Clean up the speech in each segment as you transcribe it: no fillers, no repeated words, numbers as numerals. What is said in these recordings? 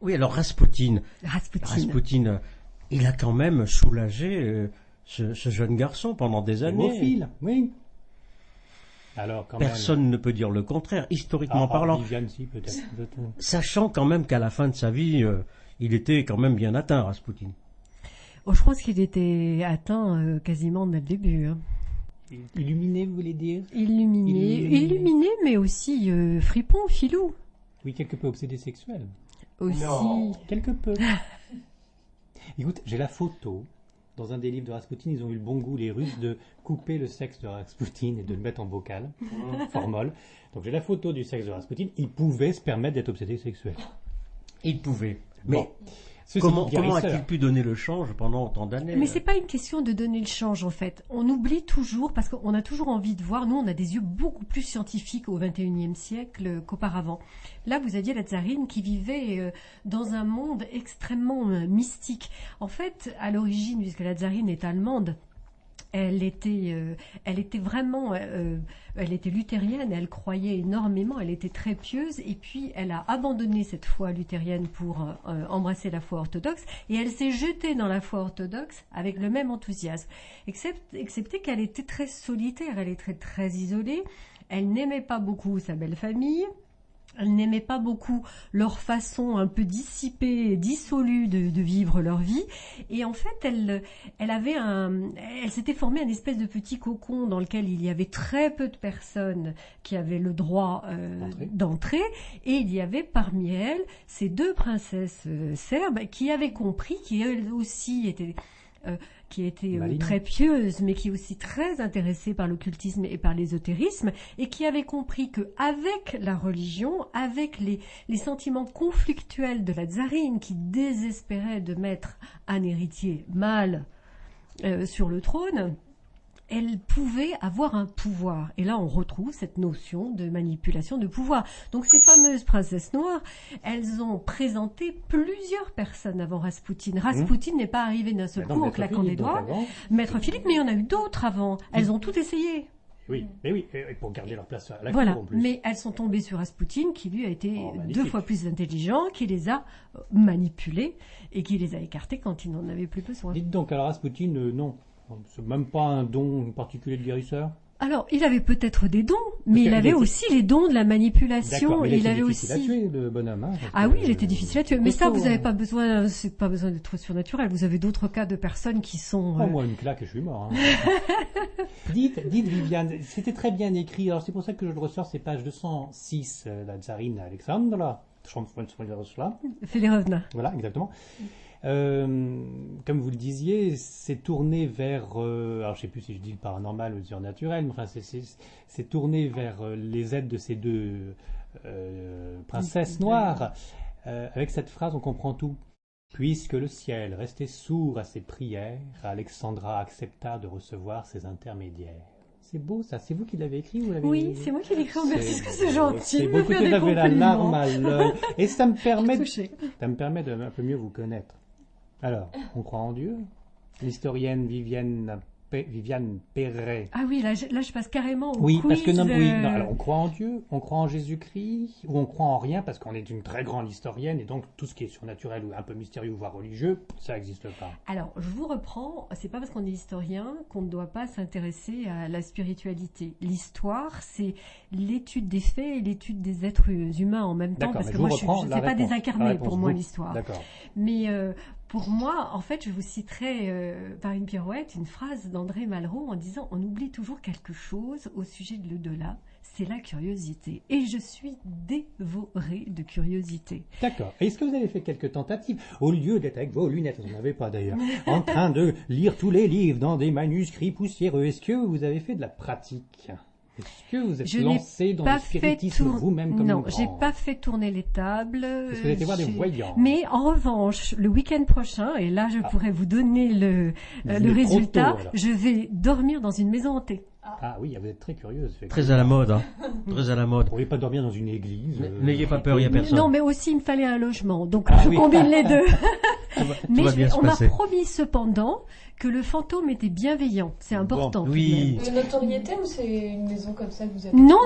Oui, alors Raspoutine, il a quand même soulagé ce jeune garçon pendant des années. Hémophile, oui. Alors, Personne ne peut dire le contraire, historiquement parlant. Viviane, si, peut-être. Sachant quand même qu'à la fin de sa vie, il était quand même bien atteint, Raspoutine. Oh, je pense qu'il était atteint quasiment dès le début. Hein. Illuminé, vous voulez dire? Illuminé, mais aussi fripon, filou. Oui, quelque peu obsédé sexuel. Aussi. Non. Quelque peu. Écoute, j'ai la photo. Dans un des livres de Raspoutine, ils ont eu le bon goût, les Russes, de couper le sexe de Raspoutine et de le mettre en vocal, formol. Donc j'ai la photo du sexe de Raspoutine. Il pouvait se permettre d'être obsédé sexuel. Il pouvait. Mais bon. Comment a-t-il pu donner le change pendant autant d'années? Mais c'est pas une question de donner le change en fait. On oublie toujours, parce qu'on a toujours envie de voir, nous on a des yeux beaucoup plus scientifiques au XXIe siècle qu'auparavant. Là vous aviez la tsarine qui vivait dans un monde extrêmement mystique. En fait, à l'origine, puisque la tsarine est allemande, elle était vraiment, elle était luthérienne, elle croyait énormément, elle était très pieuse, et puis elle a abandonné cette foi luthérienne pour embrasser la foi orthodoxe, et elle s'est jetée dans la foi orthodoxe avec le même enthousiasme, excepté qu'elle était très solitaire, elle était très isolée, elle n'aimait pas beaucoup sa belle famille. Elle n'aimait pas beaucoup leur façon un peu dissipée, dissolue de vivre leur vie. Et en fait, elle s'était formée un espèce de petit cocon dans lequel il y avait très peu de personnes qui avaient le droit d'entrer. Et il y avait parmi elles ces deux princesses serbes qui avaient compris, qui elles aussi étaient... qui était très pieuse, mais qui est aussi très intéressée par l'occultisme et par l'ésotérisme, et qui avait compris qu'avec la religion, avec les sentiments conflictuels de la tsarine qui désespérait de mettre un héritier mâle sur le trône, elle pouvait avoir un pouvoir. Et là, on retrouve cette notion de manipulation de pouvoir. Donc, ces fameuses princesses noires, elles ont présenté plusieurs personnes avant Raspoutine. Raspoutine n'est pas arrivé d'un seul coup en claquant des doigts. Maître Philippe, mais il y en a eu d'autres avant. Elles ont tout essayé. Oui, mais oui, et pour garder leur place à la cour en plus. Mais elles sont tombées sur Raspoutine, qui lui a été 2 fois plus intelligent, qui les a manipulées et qui les a écartées quand il n'en avait plus besoin. Dites donc, alors Raspoutine, non. C'est même pas un don particulier de guérisseur? Alors, il avait peut-être des dons, mais il avait aussi les dons de la manipulation. Mais il avait difficile aussi à tuer, le bonhomme. Hein, ah oui, il était difficile à tuer. Mais ça, vous n'avez pas besoin, c'est pas besoin d'être surnaturel. Vous avez d'autres cas de personnes qui sont... Oh, moi, une claque et je suis mort. Hein. dites, Viviane, c'était très bien écrit. Alors, c'est pour ça que je le ressors, c'est page 206, la tsarine Alexandra. Félérovna. Voilà, exactement. Comme vous le disiez, c'est tourné vers, alors je ne sais plus si je dis le paranormal ou le surnaturel, mais enfin c'est tourné vers les aides de ces deux princesses noires. Avec cette phrase, on comprend tout. Puisque le ciel restait sourd à ses prières, Alexandra accepta de recevoir ses intermédiaires. C'est beau ça, c'est vous qui l'avez écrit ou l'avez... Oui, c'est moi qui l'ai écrit, merci, que c'est gentil. C'est beau, écoutez, j'avais la larme à l'œil. Et ça me permet de un peu mieux vous connaître. Alors, on croit en Dieu? L'historienne Viviane Perret. Ah oui, là je passe carrément au oui, quiz. Parce que non, alors on croit en Dieu, on croit en Jésus-Christ, ou on croit en rien parce qu'on est une très grande historienne et donc tout ce qui est surnaturel ou un peu mystérieux voire religieux, ça n'existe pas. Alors, je vous reprends, c'est pas parce qu'on est historien qu'on ne doit pas s'intéresser à la spiritualité. L'histoire, c'est l'étude des faits et l'étude des êtres humains en même temps, parce que moi je ne sais pas désincarner pour moi l'histoire. D'accord. Mais pour moi, en fait, je vous citerai par une pirouette une phrase d'André Malraux en disant « On oublie toujours quelque chose au sujet de l'au-delà, c'est la curiosité. » Et je suis dévorée de curiosité. D'accord. Est-ce que vous avez fait quelques tentatives, au lieu d'être avec vos lunettes, vous n'en avez pas d'ailleurs, en train de lire tous les livres dans des manuscrits poussiéreux, est-ce que vous avez fait de la pratique ? Est-ce que vous êtes lancé dans le spiritisme vous-même comme Non, une grande? j'ai pas fait tourner les tables. Est-ce que vous avez été voir des voyants? Mais en revanche, le week-end prochain, et là je pourrais vous donner le résultat, je vais dormir dans une maison hantée. Ah oui, vous êtes très curieuse. Très à la mode, hein. Très à la mode. Vous ne pourriez pas dormir dans une église. N'ayez pas peur, il n'y a personne. Non, mais aussi il me fallait un logement, donc Ah je oui. combine les deux. Mais va bien se on m'a passer. promis cependant que le fantôme était bienveillant. C'est important. tout de Oui. même. De notoriété ou c'est une maison comme ça que vous avez? Non,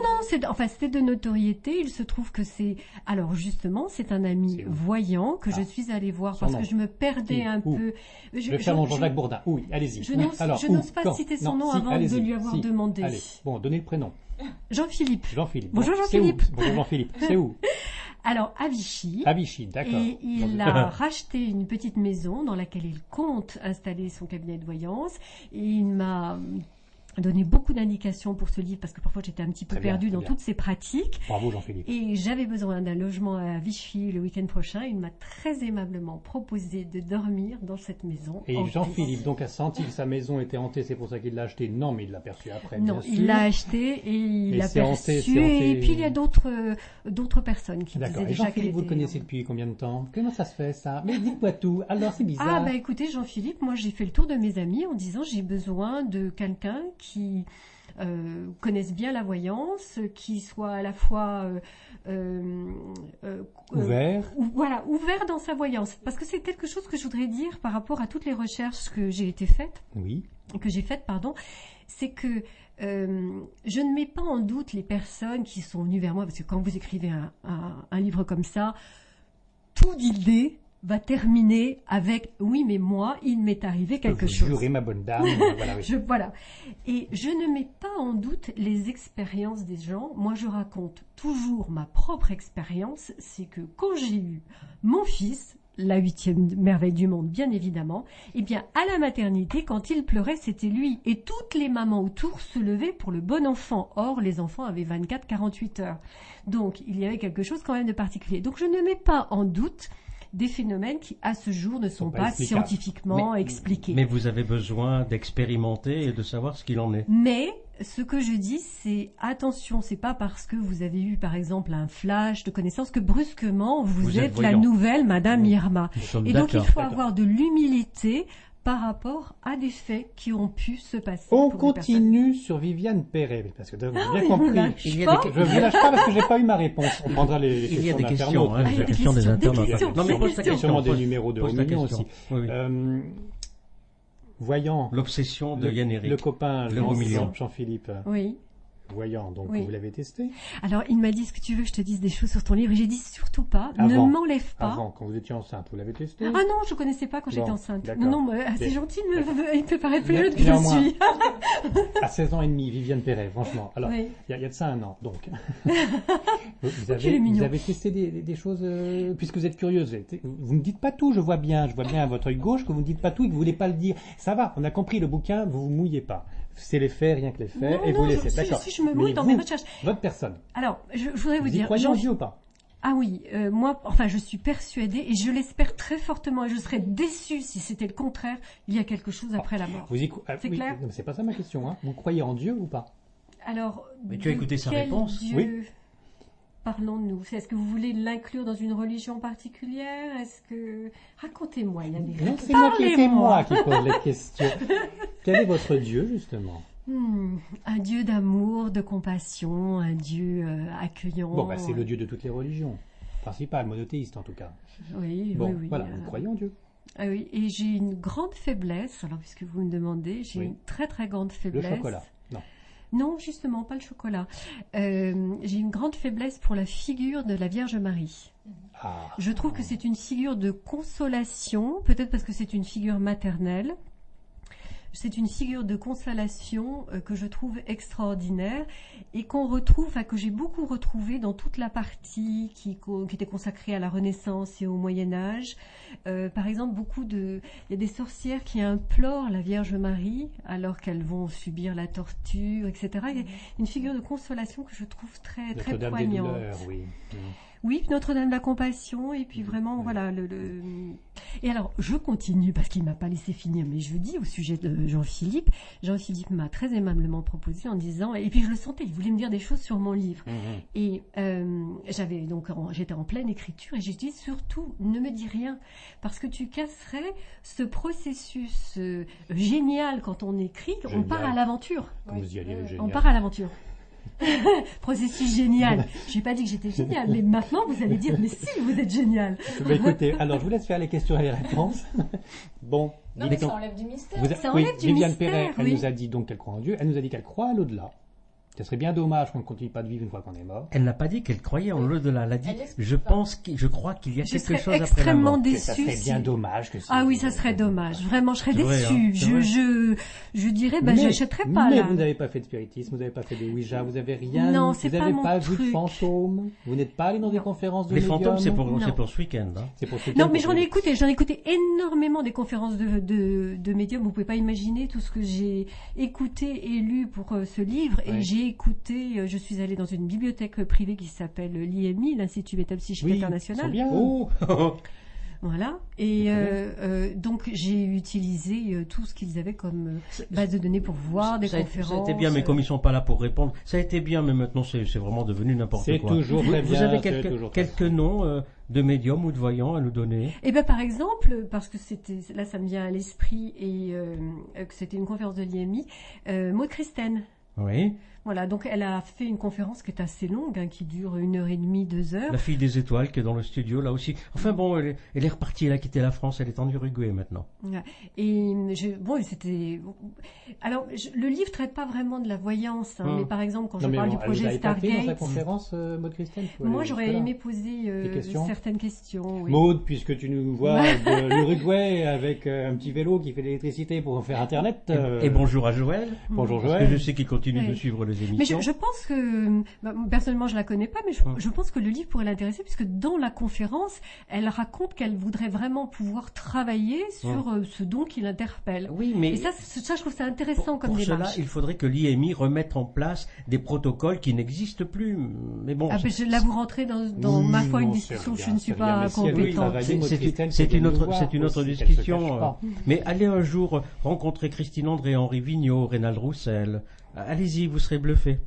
c'était de notoriété. Il se trouve que alors justement, c'est un ami C'est où voyant que je suis allée voir Son parce nom. que je me perdais un Où peu. Je vais faire mon Jean-Jacques Bourdin. Oui, allez-y. Je n'ose Alors, pas quand citer son Non, nom si, avant de allez-y. lui avoir Si. demandé. Allez, bon, donnez le prénom. Jean-Philippe. Jean-Philippe. Bonjour, Bon, Jean-Philippe. c'est où Bonjour Jean-Philippe. C'est où Alors, à Vichy. À Vichy, d'accord. Et il a racheté une petite maison dans laquelle il compte installer son cabinet de voyance. Et il m'a donné beaucoup d'indications pour ce livre parce que parfois j'étais un petit peu Très bien, perdue très dans bien. toutes ces pratiques. Bravo Jean-Philippe. Et j'avais besoin d'un logement à Vichy le week-end prochain. Il m'a très aimablement proposé de dormir dans cette maison. Et hantée. Jean-Philippe donc a senti que sa maison était hantée, c'est pour ça qu'il l'a acheté. Non, mais il l'a perçu après. Non, bien il sûr. l'a acheté et il Et l'a c'est hanté, perçu. c'est hanté. Et puis il y a d'autres personnes qui D'accord. disaient Et déjà qu'elle Jean-Philippe, vous le était- connaissez depuis combien de temps Comment ça se fait ça Mais dites-moi tout. Alors c'est bizarre. Ah bah écoutez Jean-Philippe, moi j'ai fait le tour de mes amis en disant j'ai besoin de quelqu'un qui connaisse bien la voyance, qui soit à la fois Ouvert. voilà, ouvert dans sa voyance. Parce que c'est quelque chose que je voudrais dire par rapport à toutes les recherches que j'ai faites, Oui. c'est que je ne mets pas en doute les personnes qui sont venues vers moi, parce que quand vous écrivez un livre comme ça, toute idée va terminer avec « oui, mais moi, il m'est arrivé quelque chose ». Jurez ma bonne dame. Voilà, oui. Voilà. Et je ne mets pas en doute les expériences des gens. Moi, je raconte toujours ma propre expérience. C'est que quand j'ai eu mon fils, la 8e merveille du monde, bien évidemment, eh bien, à la maternité, quand il pleurait, c'était lui. Et toutes les mamans autour se levaient pour le bon enfant. Or, les enfants avaient 24-48 heures. Donc, il y avait quelque chose quand même de particulier. Donc, je ne mets pas en doute des phénomènes qui, à ce jour, ne sont pas explicables. scientifiquement expliqués. Mais vous avez besoin d'expérimenter et de savoir ce qu'il en est. Mais ce que je dis, c'est attention, c'est pas parce que vous avez eu par exemple un flash de connaissance que brusquement vous êtes la voyant. nouvelle Madame Irma. Nous sommes Et donc il d'accord. faut avoir de l'humilité par rapport à des faits qui ont pu se passer. On pour des personnes. continue sur Viviane Perret, parce que vous avez bien mais compris. vous lâchez Il y a pas. des- Je vous lâche pas parce que j'ai pas eu ma réponse. On prendra les Il y a des questions questions, d'internautes. hein, il y a des des questions des questions, des internautes. questions, Non, mais des pose ta questions. question. Sûrement des pose- numéros de pose ta Romignon question. aussi. Oui, oui. Voyant L'obsession de Yann le Eric. copain Le Romignon. Jean-Philippe, Oui. voyant, donc Oui. vous l'avez testé Alors il m'a dit, est-ce que tu veux que je te dise des choses sur ton livre? Et j'ai dit surtout pas, ne Avant. m'enlève pas. avant, quand vous étiez enceinte, vous l'avez testé Ah non, je connaissais pas quand Bon, j'étais enceinte. d'accord. Non, non, c'est Mais- gentil, il me paraît plus jeune que je Néanmoins. suis. À 16 ans et demi, Viviane Perret, franchement. Alors, Oui. il y a de ça un an, donc. Vous qu'il est mignon. vous avez testé des choses, puisque vous êtes curieuse. Vous ne dites pas tout, je vois bien à votre œil gauche que vous ne dites pas tout et que vous ne voulez pas le dire. Ça va, on a compris le bouquin, vous vous mouillez pas. C'est les faits, rien que les faits, Non, et non, vous laissez. je D'accord. me mouille Mais dans vous, mes recherches. Votre personne, Alors, je voudrais vous vous y dire, croyez en Dieu ou pas ah oui, moi, enfin, je suis persuadée et je l'espère très fortement et je serais déçue si c'était le contraire. Il y a quelque chose après la mort. C'est oui, clair non, mais c'est pas ça ma question. Hein. Vous croyez en Dieu ou pas Alors, Mais tu as de écouté sa quel réponse Dieu Oui. parlons-nous? Est-ce que vous voulez l'inclure dans une religion particulière? Est-ce que racontez-moi, Yannick. Non, c'est moi qui pose les questions. Quel est votre Dieu, justement Un Dieu d'amour, de compassion, un Dieu accueillant. Bon, bah, c'est le Dieu de toutes les religions. Principal, monothéiste en tout cas. Oui, Bon, oui, oui. voilà, vous croyez en Dieu. Ah oui, et j'ai une grande faiblesse, alors puisque vous me demandez, j'ai Oui. une très très grande Le faiblesse. chocolat. Non. Non, justement, pas le chocolat. J'ai une grande faiblesse pour la figure de la Vierge Marie. Ah. Je trouve que c'est une figure de consolation, peut-être parce que c'est une figure maternelle. C'est une figure de consolation que je trouve extraordinaire et qu'on retrouve, enfin que j'ai beaucoup retrouvé dans toute la partie qui était consacrée à la Renaissance et au Moyen Âge. Par exemple, il y a des sorcières qui implorent la Vierge Marie alors qu'elles vont subir la torture, etc. Il y a une figure de consolation que je trouve très très Notre-Dame des poignante. douleurs, oui. Oui, Notre-Dame de la Compassion, et puis vraiment, Oui. voilà, Et alors, je continue, parce qu'il ne m'a pas laissé finir, mais je dis au sujet de Jean-Philippe. Jean-Philippe m'a très aimablement proposé en disant, et puis je le sentais, il voulait me dire des choses sur mon livre. Et j'étais en pleine écriture, et j'ai dit, surtout, ne me dis rien, parce que tu casserais ce processus génial quand on écrit, on part à l'aventure. On part à l'aventure. Processus génial. Je n'ai pas dit que j'étais géniale, mais maintenant vous allez dire, mais si, vous êtes génial. Bah, écoutez, alors je vous laisse faire les questions et les réponses. Bon. Non, mais ça enlève du mystère. Ça enlève du Viviane mystère, Perret, elle oui. nous a dit donc qu'elle croit en Dieu, elle nous a dit qu'elle croit à l'au-delà. Ce serait bien dommage qu'on ne continue pas de vivre une fois qu'on est mort. Elle n'a pas dit qu'elle croyait en l'au-delà. Elle a dit, je crois qu'il y a Je quelque serais chose après la extrêmement mort. déçue. Ça serait bien si- dommage que Ah oui, ça serait dommage. Vraiment, je serais C'est vrai, déçue. hein, c'est vrai. Je dirais, j'achèterais pas mais là. vous n'avez pas fait de spiritisme, vous n'avez pas fait de Ouija, vous n'avez rien. Non, vous c'est pas n'avez mon pas vu de truc. fantômes. Vous n'êtes pas allé dans des conférences de Les médiums. fantômes, c'est Non. pour ce week-end. Hein. C'est pour ce Non, week-end mais pour j'en ai vous. écouté énormément des conférences de médiums. Vous pouvez pas imaginer tout ce que j'ai écouté et lu pour ce livre. Et Ouais. j'ai écouté, je suis allée dans une bibliothèque privée qui s'appelle l'IMI, l'Institut Métapsychique Oui, International. c'est bien. Oh, Voilà. Et C'est donc j'ai utilisé tout ce qu'ils avaient comme base de données pour voir des ça a conférences. été bien, mais comme ils sont pas là pour répondre, ça a été bien, mais maintenant c'est vraiment devenu n'importe C'est quoi. toujours très Vous bien. avez c'est toujours très quelques noms de médiums ou de voyants à nous donner? Eh ben par exemple, parce que là ça me vient à l'esprit et que c'était une conférence de l'IMI, Maud Christen. Oui. Voilà, donc elle a fait une conférence qui est assez longue, hein, qui dure 1h30, 2 heures. La fille des étoiles qui est dans le studio là aussi. Enfin bon, elle est repartie, elle a quitté la France, elle est en Uruguay maintenant. Ouais. Et c'était. Alors, le livre traite pas vraiment de la voyance, hein, mais par exemple, quand je parle du projet Elle vous avez pas fait dans sa Stargate, conférence, Maud Christen. moi j'aurais aimé poser Des questions certaines questions. Oui. Maud, puisque tu nous vois de l'Uruguay avec un petit vélo qui fait de l'électricité pour faire Internet. Et bonjour à Joël. Bonjour Parce Joël. que je sais qu'il continue de Oui. suivre les Mais émissions. je pense que, personnellement, je la connais pas, mais je pense que le livre pourrait l'intéresser, puisque dans la conférence, elle raconte qu'elle voudrait vraiment pouvoir travailler sur ce don qui l'interpelle. Oui, mais Et ça, je trouve ça intéressant comme pour cela, démarche. il faudrait que l'IMI remette en place des protocoles qui n'existent plus. Mais bon, Là, vous rentrez dans ma foi une non, discussion où c'est je ne suis rien, pas mais si elle veut compétente. travailler, Maud Christen, c'est qu'elle une vienne nous autre, voir c'est une autre aussi, qu'elle se discussion. cache pas. Mais allez un jour rencontrer Christine André, Henri Vigneault, Rénal Roussel. Allez-y, vous serez bluffés.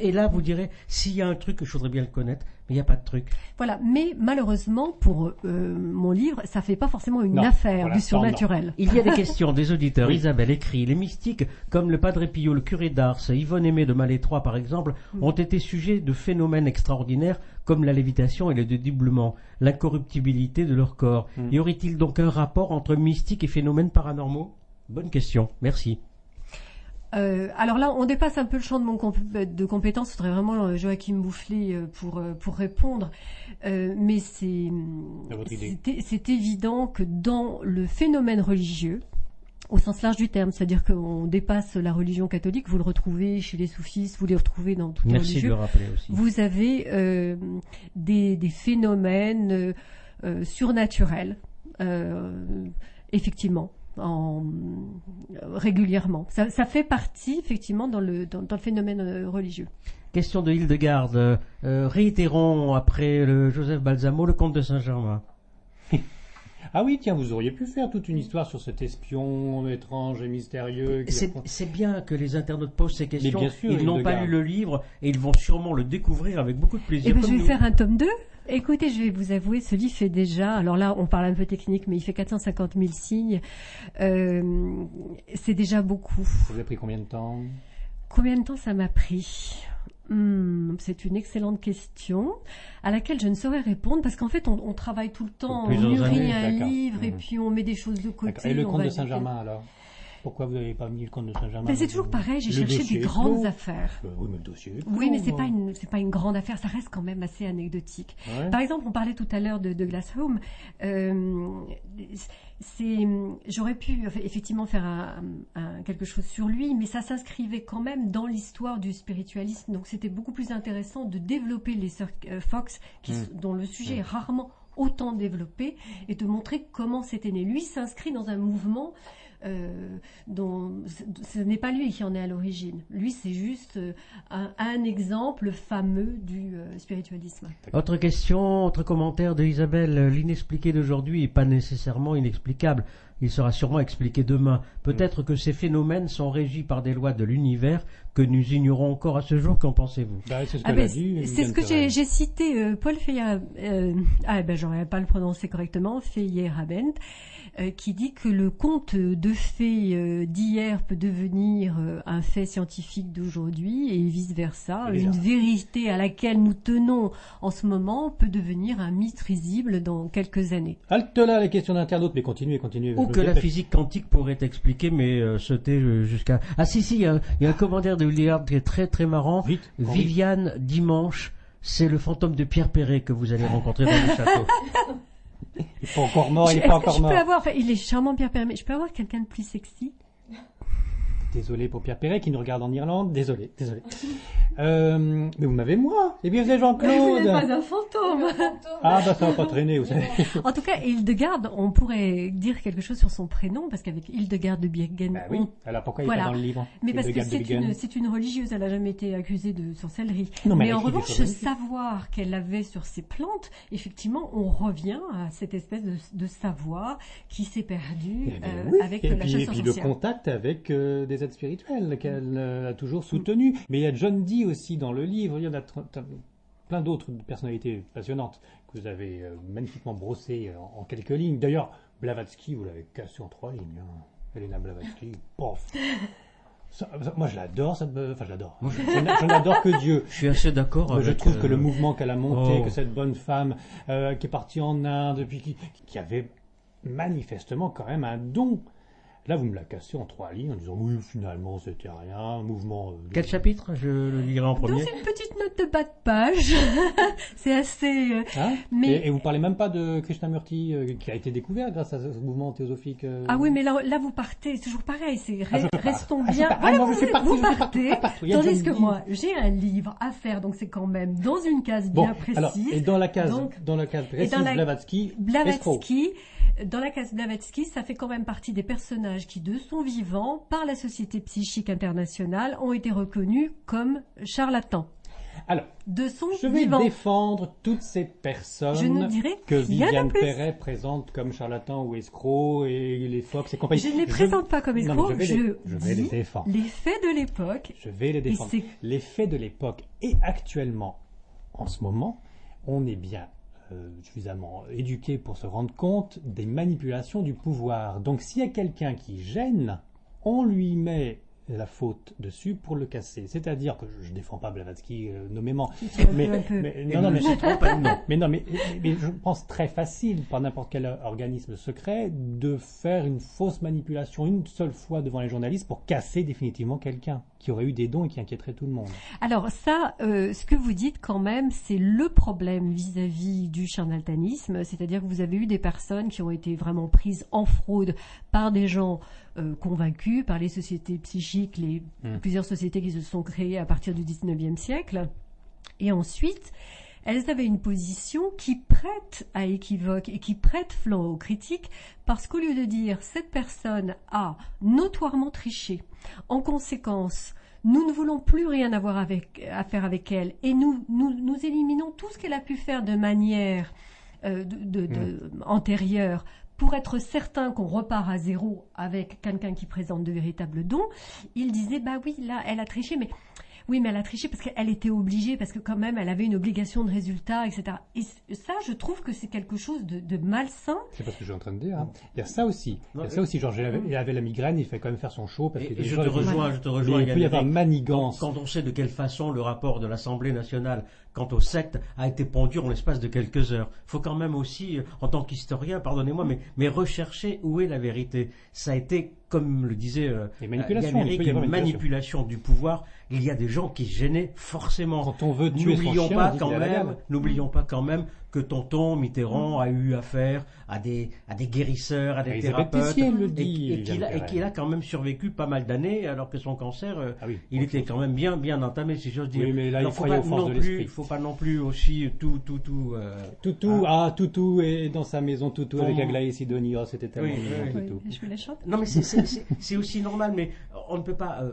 Et là, vous direz, s'il y a un truc, je voudrais bien le connaître, mais il n'y a pas de truc. Voilà, mais malheureusement, pour mon livre, ça fait pas forcément une Non, affaire pour du l'instant, surnaturel. Il y a des questions des auditeurs. Oui. Isabelle écrit, les mystiques, comme le Padre Pio, le curé d'Ars, Yvonne Aimée de Malétroit, par exemple, ont été sujets de phénomènes extraordinaires comme la lévitation et le dédoublement, l'incorruptibilité de leur corps. Y aurait-il donc un rapport entre mystique et phénomènes paranormaux? Bonne question, merci. Alors là, on dépasse un peu le champ de compétences. Ce serait vraiment Joachim Boufflet pour répondre. Mais votre idée. c'est évident que dans le phénomène religieux, au sens large du terme, c'est-à-dire qu'on dépasse la religion catholique, vous le retrouvez chez les soufistes, vous les retrouvez dans toutes les Merci de religions. le rappeler aussi. Vous avez des phénomènes surnaturels, effectivement. Régulièrement. Ça fait partie, effectivement, dans le phénomène religieux. Question de Hildegarde. Réitérons après le Joseph Balsamo le comte de Saint-Germain. Ah oui, tiens, vous auriez pu faire toute une histoire sur cet espion étrange et mystérieux. C'est bien que les internautes posent ces questions. Mais bien sûr, ils n'ont pas Hildegarde. lu le livre et ils vont sûrement le découvrir avec beaucoup de plaisir. Eh bien, comme je vais nous. faire un tome 2. Écoutez, je vais vous avouer, ce livre fait déjà, alors là, on parle un peu technique, mais il fait 450 000 signes. C'est déjà beaucoup. Ça vous a pris combien de temps? Combien de temps ça m'a pris? C'est une excellente question à laquelle je ne saurais répondre parce qu'en fait on travaille tout le temps, on Plusieurs mûrit années, un d'accord. livre et puis on met des choses de côté. D'accord. Et le on comte va de dire- Saint-Germain alors? Pourquoi vous n'avez pas mis le comte de Saint-Germain? Ben, c'est toujours pareil, j'ai Le cherché dossier des est grandes clos. affaires. Oui, mais le dossier est Oui, mais clos, c'est pas une grande affaire, ça reste quand même assez anecdotique. Ouais. Par exemple, on parlait tout à l'heure de Douglas Home. J'aurais pu effectivement faire quelque chose sur lui, mais ça s'inscrivait quand même dans l'histoire du spiritualisme. Donc c'était beaucoup plus intéressant de développer les sœurs Fox, dont le sujet est rarement autant développé, et de montrer comment c'était né. Lui s'inscrit dans un mouvement dont ce n'est pas lui qui en est à l'origine. Lui, c'est juste un exemple fameux du spiritualisme. Autre question, autre commentaire de Isabelle. L'inexpliqué d'aujourd'hui n'est pas nécessairement inexplicable. Il sera sûrement expliqué demain. Peut-être que ces phénomènes sont régis par des lois de l'univers que nous ignorons encore à ce jour. Qu'en pensez-vous? C'est ce qu'elle a dit. C'est ce que j'ai cité, Paul Feyerabend, j'aurais pas le prononcer correctement, Feyerabend, qui dit que le conte de fées d'hier peut devenir un fait scientifique d'aujourd'hui et vice-versa. Une vérité à laquelle nous tenons en ce moment peut devenir un mythe risible dans quelques années. Halte là les questions d'internautes, mais continuez. Ou que la physique quantique pourrait expliquer, mais sauter jusqu'à... Ah si, il y a un commentaire de Williard qui est très très marrant. Vite, Viviane, dimanche, c'est le fantôme de Pierre Perret que vous allez rencontrer dans le château. Il n'est pas encore mort, il n'est pas encore mort. Il est charmant Pierre Perret, mais je peux avoir quelqu'un de plus sexy? Désolé pour Pierre Perret qui nous regarde en Irlande. Désolé. Mais vous m'avez moi. Et bien vous êtes Jean-Claude. Vous n'êtes pas un fantôme. Ah bah ça va pas traîner, vous savez. En tout cas, Hildegarde, on pourrait dire quelque chose sur son prénom, parce qu'avec Hildegarde de Birgen... Bah oui, alors pourquoi il n'est pas dans le livre? Mais parce que c'est une religieuse, elle n'a jamais été accusée de sorcellerie. Non, mais en revanche, ce savoir qu'elle avait sur ces plantes, effectivement, on revient à cette espèce de savoir qui s'est perdu avec la chasse aux sorcières. Et puis le contact avec des êtres spirituels qu'elle a toujours soutenu. Mais il y a John Dee aussi dans le livre, il y en a plein d'autres personnalités passionnantes que vous avez magnifiquement brossées en quelques lignes. D'ailleurs, Blavatsky, vous l'avez cassé en 3 lignes. Hein. Elena Blavatsky, pof. Moi je l'adore, je l'adore. Je n'adore que Dieu. Je suis assez d'accord. Je trouve que le mouvement qu'elle a monté, que cette bonne femme qui est partie en Inde, puis qui avait manifestement quand même un don. Là, vous me la cassez en 3 lignes en disant oui, finalement, c'était rien, mouvement. Quel chapitre? Je le lirai en premier. C'est une petite note de bas de page. C'est assez. Mais... Et vous parlez même pas de Krishnamurti qui a été découvert grâce à ce mouvement théosophique. Ah oui, mais là vous partez, c'est toujours pareil. Restons bien. Vous partez. Tandis que moi, j'ai un livre à faire, donc c'est quand même dans une case bien précise. Alors, et dans la case précise, Blavatsky. Dans la case Blavatsky, ça fait quand même partie des personnages qui, de son vivant, par la Société psychique internationale, ont été reconnus comme charlatans. Alors, de son je vais vivant. défendre toutes ces personnes que Viviane Perret présente comme charlatans ou escrocs et les Fox et compagnie. Je ne les présente pas comme escrocs, je vais les défendre. Les faits de l'époque. Je vais les défendre. Les faits de l'époque et actuellement, en ce moment, on est bien suffisamment éduqué pour se rendre compte des manipulations du pouvoir. Donc s'il y a quelqu'un qui gêne, on lui met la faute dessus pour le casser. C'est-à-dire que je ne défends pas Blavatsky nommément, mais je pense très facile par n'importe quel organisme secret de faire une fausse manipulation une seule fois devant les journalistes pour casser définitivement quelqu'un qui aurait eu des dons et qui inquiéterait tout le monde. Alors ça, ce que vous dites quand même, c'est le problème vis-à-vis du charlatanisme, c'est-à-dire que vous avez eu des personnes qui ont été vraiment prises en fraude par des gens convaincus, par les sociétés psychiques, plusieurs sociétés qui se sont créées à partir du 19e siècle. Et ensuite, elles avaient une position qui prête à équivoque et qui prête flanc aux critiques, parce qu'au lieu de dire « cette personne a notoirement triché », en conséquence, nous ne voulons plus rien avoir à faire avec elle et nous éliminons tout ce qu'elle a pu faire de manière antérieure pour être certain qu'on repart à zéro avec quelqu'un qui présente de véritables dons. Il disait, bah oui, là, elle a triché, mais elle a triché parce qu'elle était obligée, parce que quand même, elle avait une obligation de résultat, etc. Et ça, je trouve que c'est quelque chose de malsain. C'est pas ce que je suis en train de dire. Hein. Il y a ça aussi. Genre, il avait la migraine, il fait quand même faire son show. Parce que je te rejoins. Il peut y avoir manigance. Quand on sait de quelle façon le rapport de l'Assemblée nationale quant aux sectes a été pondu en l'espace de quelques heures. Il faut quand même aussi, en tant qu'historien, pardonnez-moi, mais rechercher où est la vérité. Ça a été, comme le disait Yannick, une manipulation du pouvoir. Il y a des gens qui gênaient forcément. Quand on veut tuer son chien, n'oublions pas quand même que tonton Mitterrand a eu affaire à des guérisseurs, à des thérapeutes, et qu'il a quand même survécu pas mal d'années, alors que son cancer, il était quand même bien entamé, si j'ose dire. Oui, mais là, il faut pas non plus aussi tout. Toutou est dans sa maison, Toutou avec Aglaé et Sidonie. Oh, c'était tellement Je me la chante. Non, mais c'est c'est aussi normal, mais on ne peut pas.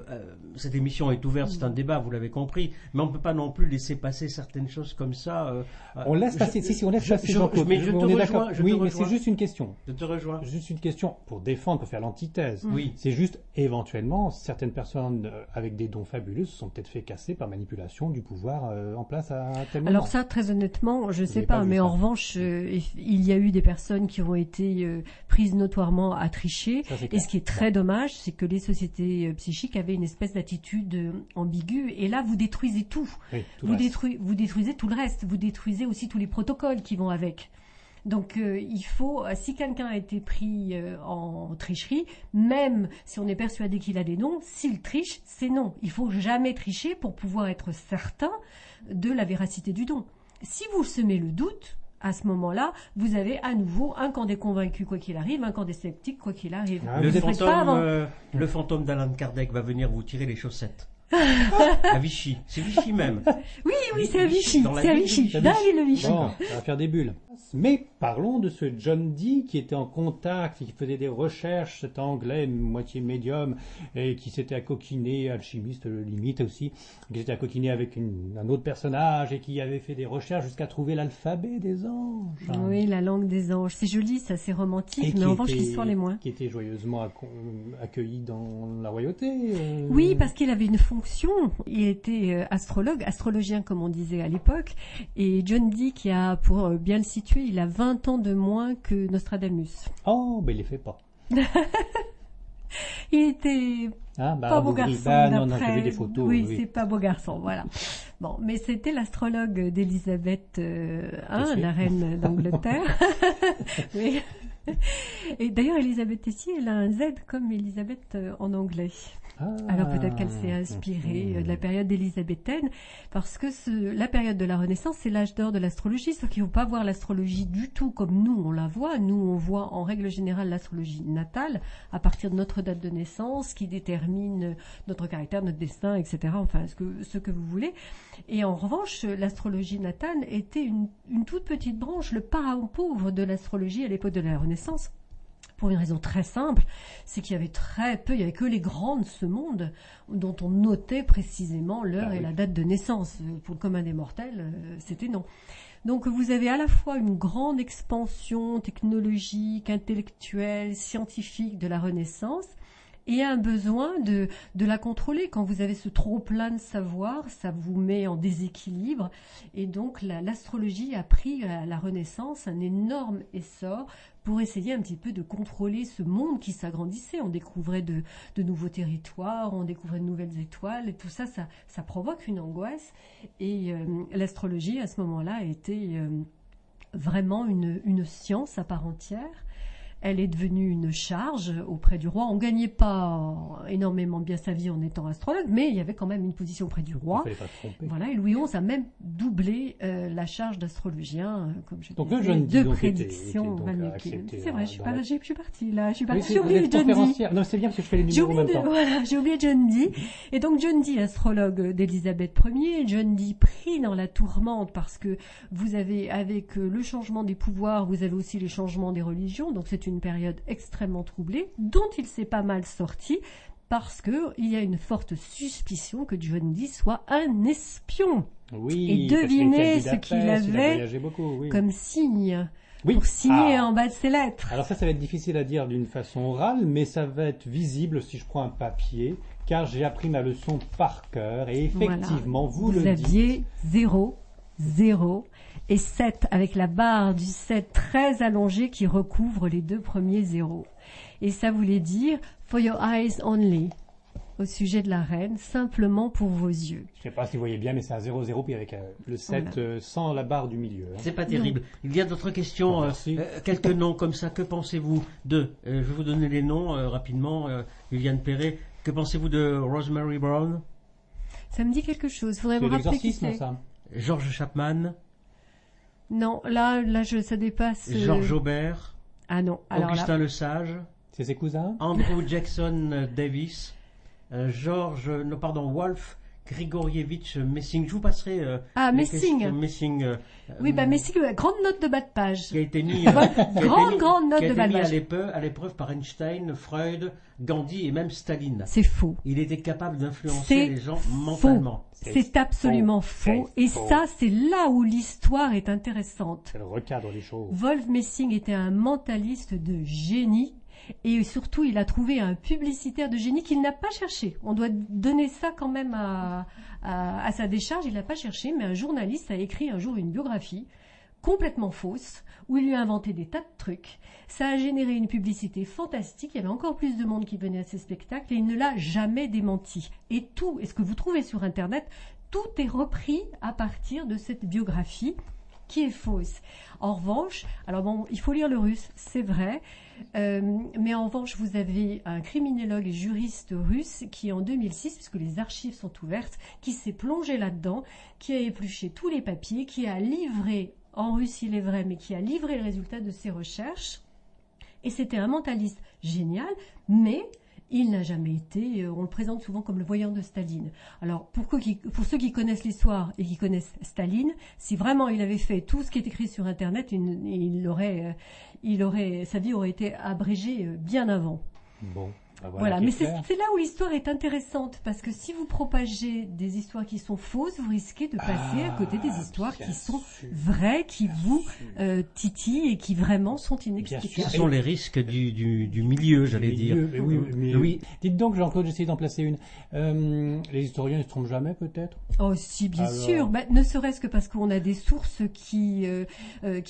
Cette émission est ouverte, c'est un débat, vous l'avez compris, mais on ne peut pas non plus laisser passer certaines choses comme ça. On laisse passer. Si, on laisse passer. Mais je te on est d'accord. rejoins. Oui, mais c'est juste une question. Je te rejoins. Juste une question pour défendre, pour faire l'antithèse. Oui. C'est juste éventuellement certaines personnes avec des dons fabuleux se sont peut-être fait casser par manipulation du pouvoir en place à tel moment. Alors ça, très honnêtement, je ne sais n'ai pas, pas vu mais ça. en revanche, il y a eu des personnes qui ont été prises notoirement à tricher. Ça, c'est Et clair. ce qui est très dommage, c'est que les sociétés psychiques avaient une espèce d'attitude ambiguë. Et là, vous détruisez tout. Oui, tout le reste. Vous détruisez tout le reste. Vous détruisez aussi tous les protocoles qui vont avec. Donc il faut, si quelqu'un a été pris en tricherie, même si on est persuadé qu'il a des dons, s'il triche, c'est non. Il faut jamais tricher pour pouvoir être certain de la véracité du don. Si vous semez le doute, à ce moment-là, vous avez à nouveau un camp des convaincus quoi qu'il arrive, un camp des sceptiques quoi qu'il arrive. Ah, Le Vous ne ferez pas avant. fantôme d'Alan Kardec va venir vous tirer les chaussettes. À Vichy. C'est Vichy même. Oui, c'est à Vichy. Dans la C'est à ville de Vichy. Vichy. Dans la ville de Vichy. Bon, on va faire des bulles. Mais parlons de ce John Dee qui était en contact, qui faisait des recherches, cet anglais moitié médium, et qui s'était accoquiné, alchimiste limite aussi, qui s'était accoquiné avec un autre personnage et qui avait fait des recherches jusqu'à trouver l'alphabet des anges. Oui, la langue des anges. C'est joli, ça, c'est romantique, Et mais qui en revanche, était- l'histoire les moins. Qui était joyeusement accueilli dans la royauté. Oui, parce qu'il avait une fonction. Il était astrologue, astrologien comme on disait à l'époque. Et John Dee, qui a, pour bien le situer, il a 20 ans de moins que Nostradamus. Oh, ben il les fait pas. Il était Ah, pas beau garçon non, d'après. j'ai vu des photos. Oui, c'est pas beau garçon, voilà. Bon, mais c'était l'astrologue d'Élisabeth I, la reine d'Angleterre. Oui. Et d'ailleurs, Élisabeth Tessier, elle a un Z comme Élisabeth en anglais. Ah. Alors peut-être qu'elle s'est inspirée de la période élisabéthaine, parce que la période de la Renaissance, c'est l'âge d'or de l'astrologie, sauf qu'il ne faut pas voir l'astrologie du tout comme nous on la voit. Nous, on voit en règle générale l'astrologie natale, à partir de notre date de naissance, qui détermine notre caractère, notre destin, etc. Enfin, ce que vous voulez. Et en revanche, l'astrologie natale était une toute petite branche, le parent pauvre de l'astrologie à l'époque de la Renaissance. Pour une raison très simple, c'est qu'il y avait très peu, il n'y avait que les grands de ce monde dont on notait précisément l'heure et la date de naissance. Pour le commun des mortels, c'était non. Donc vous avez à la fois une grande expansion technologique, intellectuelle, scientifique de la Renaissance, et un besoin de la contrôler. Quand vous avez ce trop-plein de savoir, ça vous met en déséquilibre. Et donc l'astrologie a pris à la Renaissance un énorme essor pour essayer un petit peu de contrôler ce monde qui s'agrandissait. On découvrait de nouveaux territoires, on découvrait de nouvelles étoiles, et tout ça, ça provoque une angoisse. Et l'astrologie, à ce moment-là, était vraiment une science à part entière. Elle est devenue une charge auprès du roi. On ne gagnait pas énormément bien sa vie en étant astrologue, mais il y avait quand même une position auprès du roi. Il ne fallait pas se tromper. Voilà, et Louis XI a même doublé la charge d'astrologien, comme je Donc disais, le John Dee de donc, prédiction. était donc Valmiki. accepté C'est vrai, je dans la- suis partie là, je suis Oui, partie. c'est- J'ai vous oublié êtes John Dee. conférencière. Non, c'est bien parce que je fais les J'ai numéros en oublié, même temps. j'ai oublié John Dee. Et donc John Dee, astrologue d'Élisabeth Ier, John Dee pris dans la tourmente parce que vous avez, avec le changement des pouvoirs, vous avez aussi les changements des religions. Donc c'est une période extrêmement troublée, dont il s'est pas mal sorti, parce que il y a une forte suspicion que John Dee soit un espion. Oui, Et parce devinez était à ce qu'il Budapest, il a avait voyagé beaucoup, oui. comme signe Oui. pour signer Ah. en bas de ses lettres. Alors ça va être difficile à dire d'une façon orale, mais ça va être visible si je prends un papier, car j'ai appris ma leçon par cœur, et effectivement, Voilà. vous le dites. aviez 0, 0 et 7 avec la barre du 7 très allongée qui recouvre les deux premiers zéros. Et ça voulait dire « for your eyes only » au sujet de la reine, simplement pour vos yeux. Je ne sais pas si vous voyez bien, mais c'est un 0-0, puis avec le 7 Voilà. sans la barre du milieu. hein. C'est pas terrible. Il y a d'autres questions. Merci. Quelques noms comme ça. Que pensez-vous de je vais vous donner les noms rapidement. Viviane Perret. Que pensez-vous de Rosemary Brown, Ça me dit quelque chose. Faudrait me C'est rappeler qui l'exorcisme, c'est. ça. George Chapman, Non, là, ça dépasse. George Aubert, Ah non, alors Augustin là. Le Sage, C'est ses cousins Andrew Jackson Davis, Wolf Grigorievitch Messing. Je vous passerai Messing. Messing. Oui, Messing, grande note de bas de page. Qui a été mis, grande note de bas de page. À l'épreuve par Einstein, Freud, Gandhi et même Staline. C'est faux. Il était capable d'influencer les gens mentalement. C'est absolument faux. Et ça, c'est là où l'histoire est intéressante. Elle recadre les choses. Wolf Messing était un mentaliste de génie. Et surtout, il a trouvé un publicitaire de génie qu'il n'a pas cherché. On doit donner ça quand même à sa décharge. Il n'a pas cherché, mais un journaliste a écrit un jour une biographie complètement fausse, où il lui a inventé des tas de trucs. Ça a généré une publicité fantastique. Il y avait encore plus de monde qui venait à ces spectacles et il ne l'a jamais démenti. Et ce que vous trouvez sur Internet, tout est repris à partir de cette biographie qui est fausse. En revanche, alors bon, il faut lire le russe, c'est vrai, mais en revanche, vous avez un criminologue et juriste russe qui, en 2006, puisque les archives sont ouvertes, qui s'est plongé là-dedans, qui a épluché tous les papiers, qui a livré, en russe il est vrai, mais qui a livré le résultat de ses recherches. Et c'était un mentaliste génial, mais il n'a jamais été, on le présente souvent comme le voyant de Staline. Alors, pour ceux qui connaissent l'histoire et qui connaissent Staline, si vraiment il avait fait tout ce qui est écrit sur Internet, sa vie aurait été abrégée bien avant. Bon. Voilà, mais c'est là où l'histoire est intéressante, parce que si vous propagez des histoires qui sont fausses, vous risquez de passer à côté des histoires qui sont vraies, qui vous titillent et qui vraiment sont inexplicables. Ce sont les risques du milieu, j'allais dire. Oui. Dites donc, Jean-Claude, j'essaie d'en placer une. Les historiens ne se trompent jamais, peut-être? Oh, si, bien sûr. Ne serait-ce que parce qu'on a des sources qui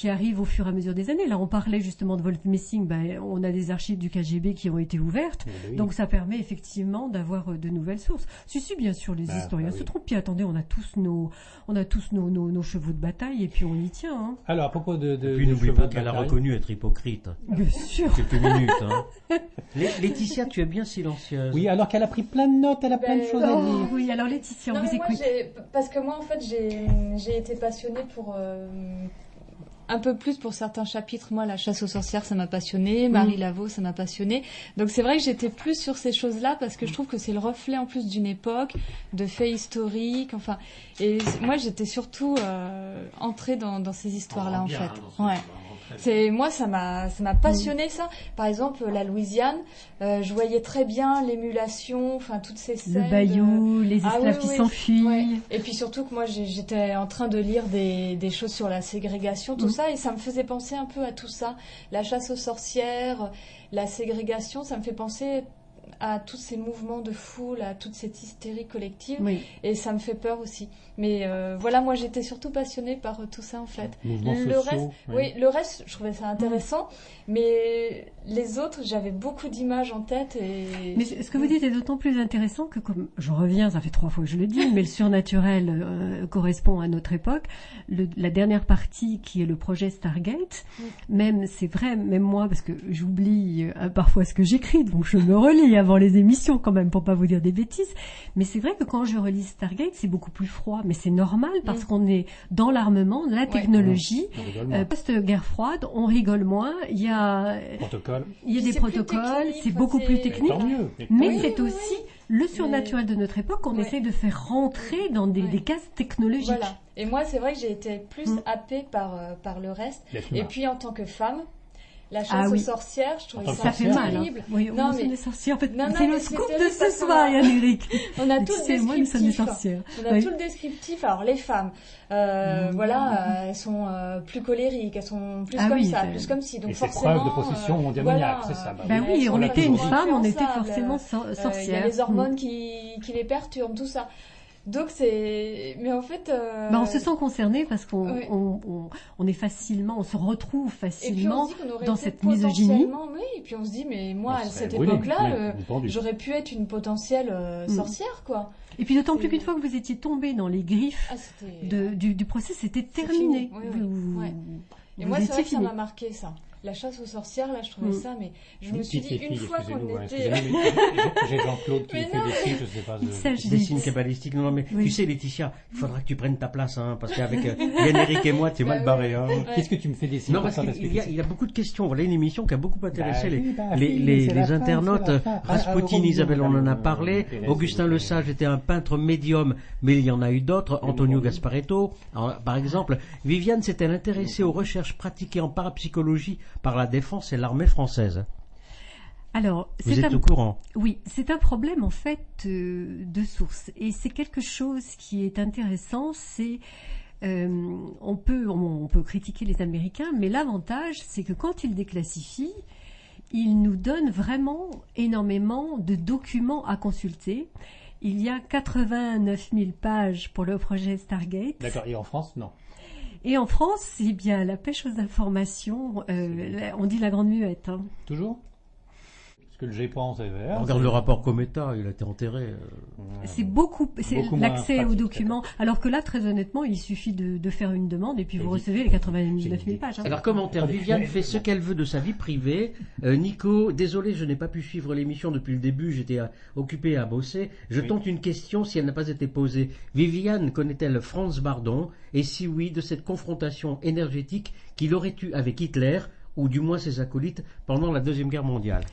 arrivent au fur et à mesure des années. Là, on parlait justement de Wolf Messing. On a des archives du KGB qui ont été ouvertes. Oui. Donc ça permet effectivement d'avoir de nouvelles sources. Si, bien sûr, les historiens se trompent. Puis attendez, on a tous nos chevaux de bataille et puis on y tient. Hein. Alors à propos de puis n'oublie pas qu'elle a reconnu être hypocrite. Bien sûr. Quelques minutes. Hein. Laetitia, tu es bien silencieuse. Oui, alors qu'elle a pris plein de notes, elle a plein de choses à dire. Oui, alors Laetitia, on vous écoute. Parce que moi, en fait, j'ai été passionnée pour... un peu plus pour certains chapitres. Moi, la chasse aux sorcières, ça m'a passionnée. Marie Laveau, ça m'a passionnée. Donc, c'est vrai que j'étais plus sur ces choses-là parce que je trouve que c'est le reflet en plus d'une époque, de faits historiques. Enfin, et moi, j'étais surtout entrée dans ces histoires-là, en fait. Ouais. Moi, ça m'a passionné, ça. Par exemple, la Louisiane, je voyais très bien l'émulation, enfin, toutes ces scènes. Le bayou, les esclaves qui s'enfuient. Ouais. Et puis surtout que moi, j'étais en train de lire des choses sur la ségrégation, tout ça, et ça me faisait penser un peu à tout ça. La chasse aux sorcières, la ségrégation, ça me fait penser à tous ces mouvements de foule, à toute cette hystérie collective, et ça me fait peur aussi. Mais voilà, moi j'étais surtout passionnée par tout ça en fait. Le reste, je trouvais ça intéressant, mais les autres, j'avais beaucoup d'images en tête. Mais ce que vous dites est d'autant plus intéressant que, comme je reviens, ça fait 3 fois que je le dis, mais le surnaturel correspond à notre époque. La dernière partie qui est le projet Stargate, même c'est vrai, même moi, parce que j'oublie parfois ce que j'écris, donc je me relis avant les émissions quand même pour pas vous dire des bêtises. Mais c'est vrai que quand je relis Stargate, c'est beaucoup plus froid. Mais c'est normal parce qu'on est dans l'armement, la technologie, post-guerre froide, on rigole moins. Il y a des protocoles, c'est beaucoup plus technique. Mais c'est aussi le surnaturel de notre époque qu'on essaie de faire rentrer dans des cases technologiques. Voilà. Et moi, c'est vrai que j'ai été plus happée par le reste. Et puis, en tant que femme, la chasse aux sorcières, je trouvais ça fait mal. terrible. Oui, on est des sorcières. En fait, c'est le scoop de ce soir, Yann-Éric. On a tout le descriptif. On a tout le descriptif. Alors, les femmes, elles sont plus colériques, elles sont plus comme ça, plus comme ci. Donc, et forcément. Preuve de possession démoniaque, c'est ça. Oui, on était une femme, on était forcément sorcière. Il y a les hormones qui les perturbent, tout ça. Donc mais en fait... on se sent concerné parce qu'on est facilement, on se retrouve facilement dans cette misogynie. Oui, et puis on se dit, mais moi, à cette époque-là, j'aurais pu être une potentielle sorcière, quoi. Et puis d'autant plus qu'une fois que vous étiez tombé dans les griffes du procès, c'était terminé. Et moi, c'est vrai que ça m'a marqué, ça. La chasse aux sorcières, là, je trouvais ça, mais je me suis dit, Petites une filles, fois qu'on excusez-nous, était... j'ai Jean-Claude qui Mais fait non, des signes, je sais pas. Des signes cabalistiques. Non, mais Oui. tu sais, Laetitia, il faudra que tu prennes ta place, hein, parce qu'avec Yann-Éric et moi, tu es mal barré. Hein. Qu'est-ce que tu me fais des signes? Non, parce qu'il y a beaucoup de questions. Voilà une émission qui a beaucoup intéressé c'est les la fin, internautes. c'est la fin. Rasputin, Isabelle, on en a parlé. Augustin Le Sage était un peintre médium, mais il y en a eu d'autres. Antonio Gasparetto, par exemple. Viviane s'est-elle intéressée aux recherches pratiquées en parapsychologie par la défense et l'armée française? Alors, Vous êtes au courant? Oui, c'est un problème en fait de source. Et c'est quelque chose qui est intéressant, c'est on peut critiquer les Américains, mais l'avantage, c'est que quand ils déclassifient, ils nous donnent vraiment énormément de documents à consulter. Il y a 89 000 pages pour le projet Stargate. D'accord, et en France, non. Et en France, eh bien, la pêche aux informations, on dit la grande muette. Hein. Toujours? Parce que le GEPAN, c'est vert. Regarde le rapport Cometa, il a été enterré. C'est beaucoup l'accès aux pratique, documents. Alors que là, très honnêtement, il suffit de faire une demande et puis vous recevez les 89 000 pages. Hein. Alors, commentaire, Viviane fait ce qu'elle veut de sa vie privée. Nico, désolé, je n'ai pas pu suivre l'émission depuis le début, j'étais occupé à bosser. Je tente une question si elle n'a pas été posée. Viviane connaît-elle Franz Bardon? Et si oui, de cette confrontation énergétique qu'il aurait eue avec Hitler, ou du moins ses acolytes, pendant la Deuxième Guerre mondiale?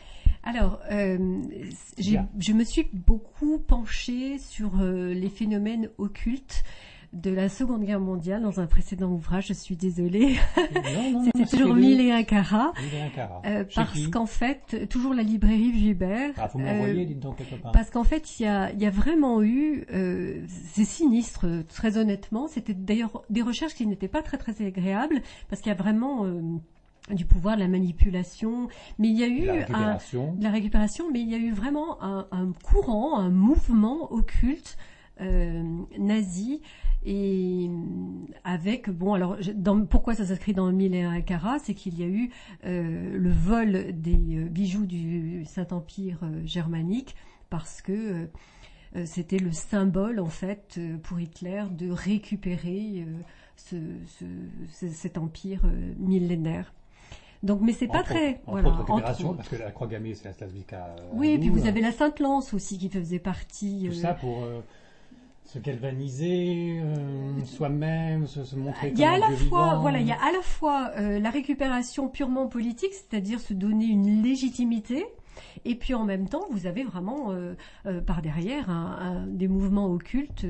Alors, je me suis beaucoup penchée sur les phénomènes occultes de la Seconde Guerre mondiale dans un précédent ouvrage, je suis désolée. C'était toujours 1001 carats. Parce qu'en fait, toujours la librairie Vuibert. Ah, vous m'envoyez, dites donc quelque part. Parce qu'en fait, il y a vraiment eu, c'est sinistre, très honnêtement. C'était d'ailleurs des recherches qui n'étaient pas très très agréables, parce qu'il y a vraiment du pouvoir, de la manipulation, mais il y a eu de la récupération, mais il y a eu vraiment un courant, un mouvement occulte nazi, et avec pourquoi ça s'inscrit dans 1001 carats, c'est qu'il y a eu le vol des bijoux du Saint-Empire germanique, parce que c'était le symbole en fait pour Hitler de récupérer cet empire millénaire. Donc, mais c'est pas très. Entre autres récupération, parce que la croix gammée, c'est la Slavika. Oui, et puis vous avez la Sainte-Lance aussi qui faisait partie. Tout ça pour se galvaniser soi-même, se montrer. Il y a à la fois, il y a à la fois la récupération purement politique, c'est-à-dire se donner une légitimité. Et puis en même temps, vous avez vraiment par derrière des mouvements occultes